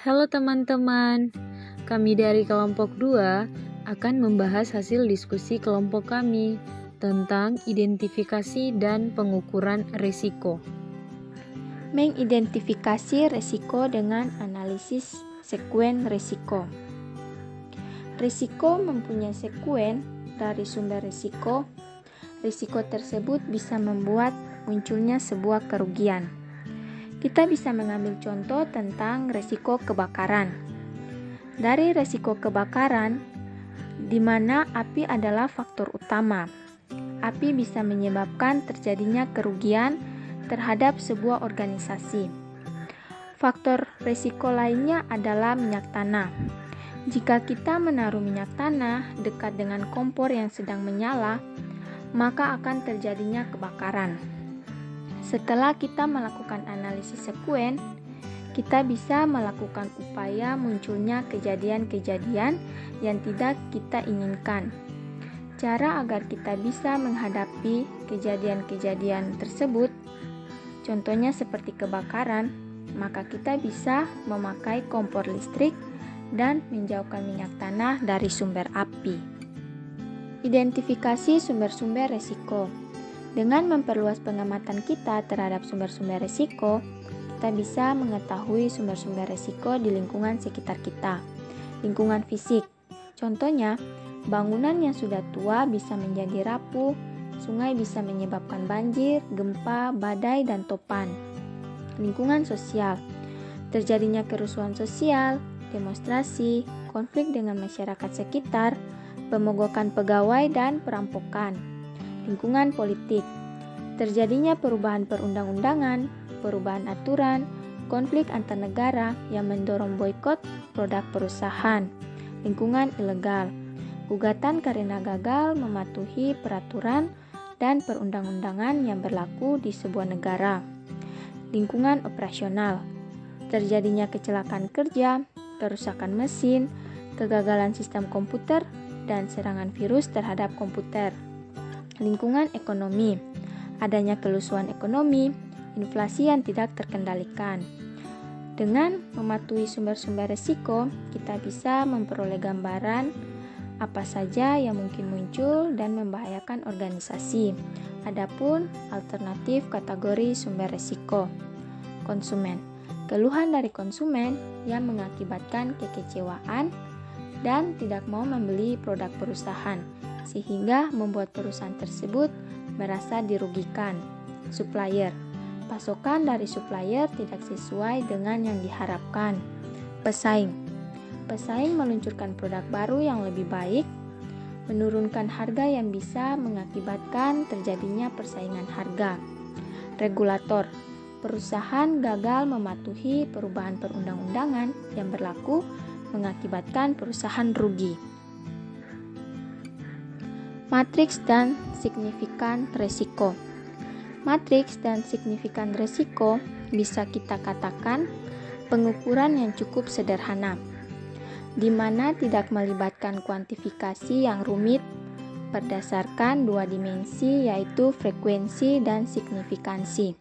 Halo teman-teman, kami dari kelompok 2 akan membahas hasil diskusi kelompok kami tentang identifikasi dan pengukuran risiko. Mengidentifikasi risiko dengan analisis sekuen risiko. Risiko mempunyai sekuen dari sumber risiko. Risiko tersebut bisa membuat munculnya sebuah kerugian. Kita bisa mengambil contoh tentang risiko kebakaran. Dari risiko kebakaran, di mana api adalah faktor utama. Api bisa menyebabkan terjadinya kerugian terhadap sebuah organisasi. Faktor risiko lainnya adalah minyak tanah. Jika kita menaruh minyak tanah dekat dengan kompor yang sedang menyala, maka akan terjadinya kebakaran. Setelah kita melakukan analisis sekuen, kita bisa melakukan upaya munculnya kejadian-kejadian yang tidak kita inginkan. Cara agar kita bisa menghadapi kejadian-kejadian tersebut, contohnya seperti kebakaran, maka kita bisa memakai kompor listrik dan menjauhkan minyak tanah dari sumber api. Identifikasi sumber-sumber risiko. Dengan memperluas pengamatan kita terhadap sumber-sumber risiko, kita bisa mengetahui sumber-sumber risiko di lingkungan sekitar kita. Lingkungan fisik, contohnya, bangunan yang sudah tua bisa menjadi rapuh, sungai bisa menyebabkan banjir, gempa, badai, dan topan. Lingkungan sosial, terjadinya kerusuhan sosial, demonstrasi, konflik dengan masyarakat sekitar, pemogokan pegawai, dan perampokan. Lingkungan politik, terjadinya perubahan perundang-undangan, perubahan aturan, konflik antar negara yang mendorong boikot produk perusahaan. Lingkungan ilegal, gugatan karena gagal mematuhi peraturan dan perundang-undangan yang berlaku di sebuah negara. Lingkungan operasional, terjadinya kecelakaan kerja, kerusakan mesin, kegagalan sistem komputer, dan serangan virus terhadap komputer. Lingkungan ekonomi, adanya kelusuan ekonomi, inflasi yang tidak terkendalikan. Dengan mematuhi sumber-sumber risiko, kita bisa memperoleh gambaran apa saja yang mungkin muncul dan membahayakan organisasi. Adapun alternatif kategori sumber risiko. Konsumen, keluhan dari konsumen yang mengakibatkan kekecewaan dan tidak mau membeli produk perusahaan, sehingga membuat perusahaan tersebut merasa dirugikan. Supplier, pasokan dari supplier tidak sesuai dengan yang diharapkan. Pesaing, pesaing meluncurkan produk baru yang lebih baik, menurunkan harga yang bisa mengakibatkan terjadinya persaingan harga. Regulator, perusahaan gagal mematuhi perubahan perundang-undangan yang berlaku mengakibatkan perusahaan rugi. Matriks dan signifikan risiko. Matriks dan signifikan risiko bisa kita katakan pengukuran yang cukup sederhana, di mana tidak melibatkan kuantifikasi yang rumit berdasarkan dua dimensi, yaitu frekuensi dan signifikansi.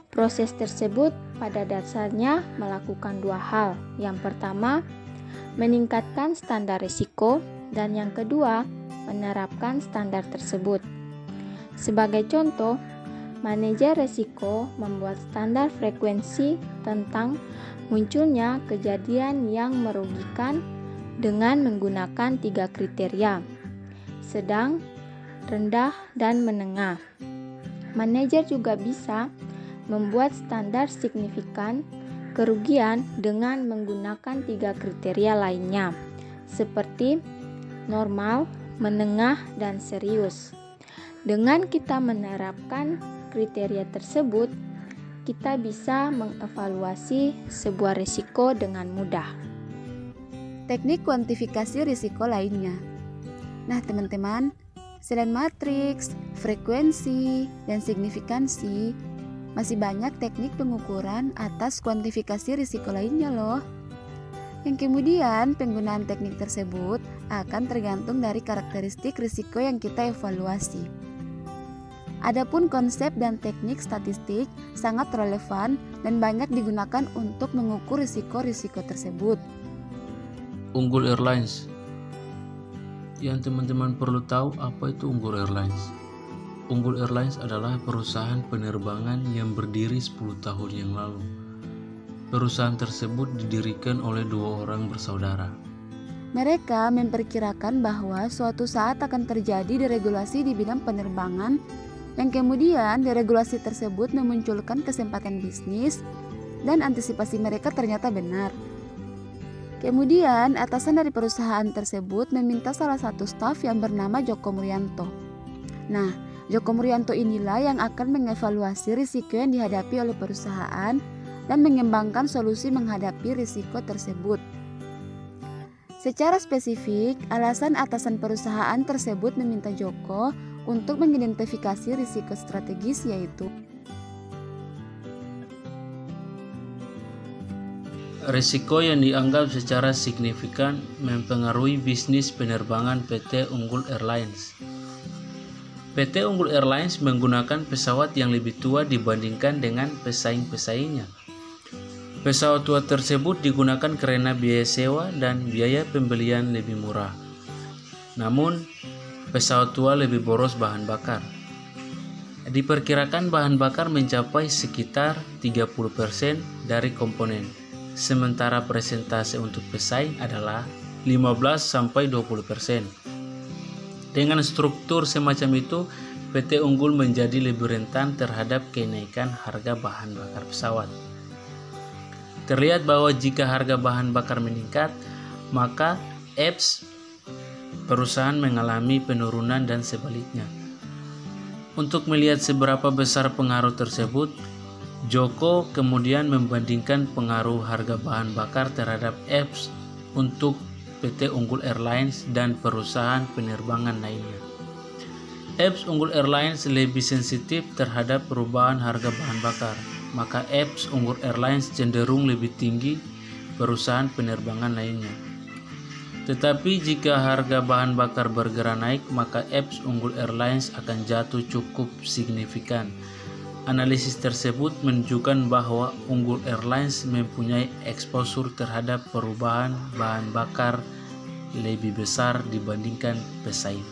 Proses tersebut pada dasarnya melakukan dua hal. Yang pertama, meningkatkan standar risiko, dan yang kedua, menerapkan standar tersebut. Sebagai contoh, manajer risiko membuat standar frekuensi tentang munculnya kejadian yang merugikan dengan menggunakan 3 kriteria: sedang, rendah, dan menengah. Manajer juga bisa membuat standar signifikan kerugian dengan menggunakan 3 kriteria lainnya, seperti normal, menengah, dan serius. Dengan kita menerapkan kriteria tersebut, kita bisa mengevaluasi sebuah risiko dengan mudah. Teknik kuantifikasi risiko lainnya. Nah, teman-teman, selain matriks, frekuensi, dan signifikansi, masih banyak teknik pengukuran atas kuantifikasi risiko lainnya loh. Yang kemudian penggunaan teknik tersebut akan tergantung dari karakteristik risiko yang kita evaluasi. Adapun konsep dan teknik statistik sangat relevan dan banyak digunakan untuk mengukur risiko-risiko tersebut. Unggul Airlines. Yang teman-teman perlu tahu, apa itu Unggul Airlines? Unggul Airlines adalah perusahaan penerbangan yang berdiri 10 tahun yang lalu. Perusahaan tersebut didirikan oleh 2 orang bersaudara. Mereka memperkirakan bahwa suatu saat akan terjadi deregulasi di bidang penerbangan, yang kemudian deregulasi tersebut memunculkan kesempatan bisnis dan antisipasi mereka ternyata benar. Kemudian atasan dari perusahaan tersebut meminta salah satu staf yang bernama Joko Murianto. Nah, Joko Murianto inilah yang akan mengevaluasi risiko yang dihadapi oleh perusahaan dan mengembangkan solusi menghadapi risiko tersebut. Secara spesifik, alasan atasan perusahaan tersebut meminta Joko untuk mengidentifikasi risiko strategis yaitu risiko yang dianggap secara signifikan mempengaruhi bisnis penerbangan PT Unggul Airlines. PT Unggul Airlines menggunakan pesawat yang lebih tua dibandingkan dengan pesaing-pesaingnya. Pesawat tua tersebut digunakan karena biaya sewa dan biaya pembelian lebih murah. Namun, pesawat tua lebih boros bahan bakar. Diperkirakan bahan bakar mencapai sekitar 30% dari komponen, sementara persentase untuk pesaing adalah 15-20%. Dengan struktur semacam itu, PT Unggul menjadi lebih rentan terhadap kenaikan harga bahan bakar pesawat. Terlihat bahwa jika harga bahan bakar meningkat, maka EPS perusahaan mengalami penurunan dan sebaliknya. Untuk melihat seberapa besar pengaruh tersebut, Joko kemudian membandingkan pengaruh harga bahan bakar terhadap EPS untuk PT Unggul Airlines dan perusahaan penerbangan lainnya. EPS Unggul Airlines lebih sensitif terhadap perubahan harga bahan bakar, maka EPS Unggul Airlines cenderung lebih tinggi perusahaan penerbangan lainnya. Tetapi jika harga bahan bakar bergerak naik, maka EPS Unggul Airlines akan jatuh cukup signifikan. Analisis tersebut menunjukkan bahwa Unggul Airlines mempunyai eksposur terhadap perubahan bahan bakar lebih besar dibandingkan pesaing.